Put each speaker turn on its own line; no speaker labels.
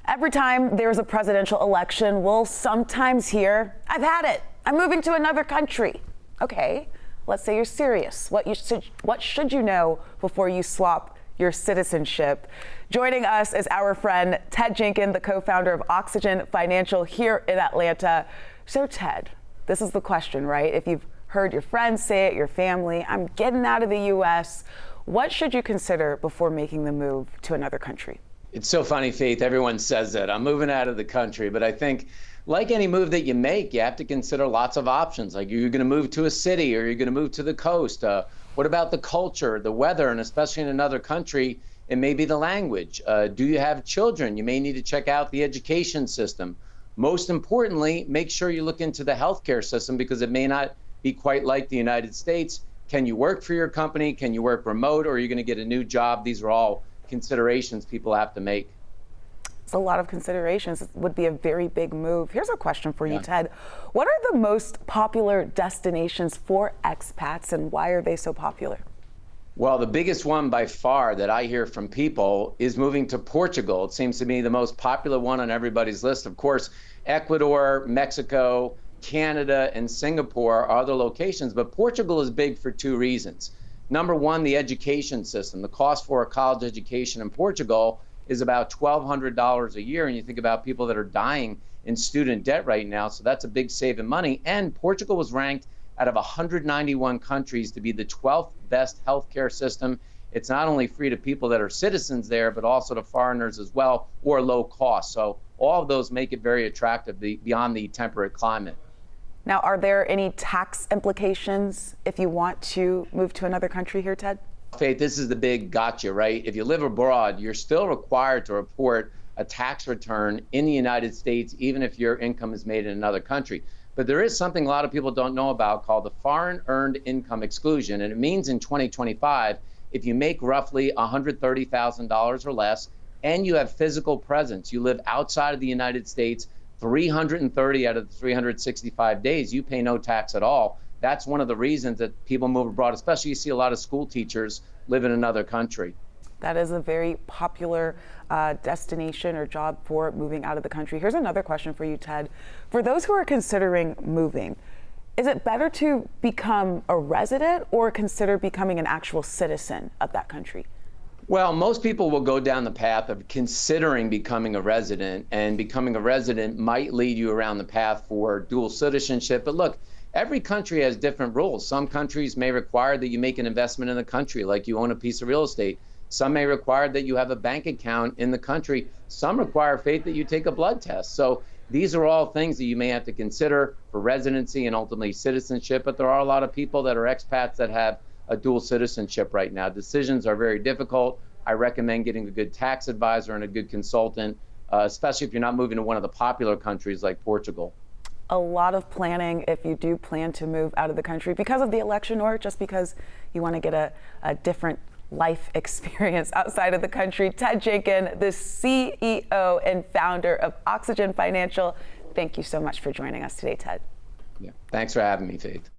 Every time there's a presidential election, we'll sometimes hear, "I've had it. I'm moving to another country." Okay, let's say you're serious. What should you know before you swap your citizenship? Joining us is our friend Ted Jenkin, the co-founder of Oxygen Financial here in Atlanta. So Ted, this is the question, right? If you've heard your friends say it, your family, "I'm getting out of the U.S." What should you consider before making the move to another country?
It's so funny, Faith. Everyone says that. I'm moving out of the country. But I think, like any move that you make, you have to consider lots of options. Like, you're going to move to a city or you're going to move to the coast. What about the culture, the weather, and especially in another country, it may be the language. Do you have children? You may need to check out the education system. Most importantly, make sure you look into the healthcare system because it may not be quite like the United States. Can you work for your company? Can you work remote, or are you going to get a new job? These are all considerations people have to make.
It's a lot of considerations. It would be a very big move. Here's a question for you, Ted. What are the most popular destinations for expats, and why are they so popular?
Well, the biggest one by far that I hear from people is moving to Portugal. It seems to be the most popular one on everybody's list. Of course, Ecuador, Mexico, Canada, and Singapore are other locations, but Portugal is big for two reasons. Number one, the education system. The cost for a college education in Portugal is about $1,200 a year, and you think about people that are dying in student debt right now, so that's a big save in money. And Portugal was ranked out of 191 countries to be the 12th best healthcare system. It's not only free to people that are citizens there, but also to foreigners as well, or low cost. So all of those make it very attractive beyond the temperate climate.
Now, are there any tax implications if you want to move to another country here, Ted?
Faith, this is the big gotcha, right? If you live abroad, you're still required to report a tax return in the United States, even if your income is made in another country. But there is something a lot of people don't know about called the foreign earned income exclusion. And it means in 2025, if you make roughly $130,000 or less and you have physical presence, you live outside of the United States 330 out of the 365 days, you pay no tax at all. That's one of the reasons that people move abroad, especially you see a lot of school teachers live in another country.
That is a very popular destination or job for moving out of the country. Here's another question for you, Ted. For those who are considering moving, is it better to become a resident or consider becoming an actual citizen of that country?
Well, most people will go down the path of considering becoming a resident, and becoming a resident might lead you around the path for dual citizenship. But look, every country has different rules. Some countries may require that you make an investment in the country, like you own a piece of real estate. Some may require that you have a bank account in the country. Some require, Faith, that you take a blood test. So these are all things that you may have to consider for residency and ultimately citizenship. But there are a lot of people that are expats that have a dual citizenship right now. Decisions are very difficult. I recommend getting a good tax advisor and a good consultant, especially if you're not moving to one of the popular countries like Portugal.
A lot of planning if you do plan to move out of the country because of the election or just because you want to get a different life experience outside of the country. Ted Jenkin, the CEO and founder of Oxygen Financial. Thank you so much for joining us today, Ted.
Yeah, thanks for having me, Faith.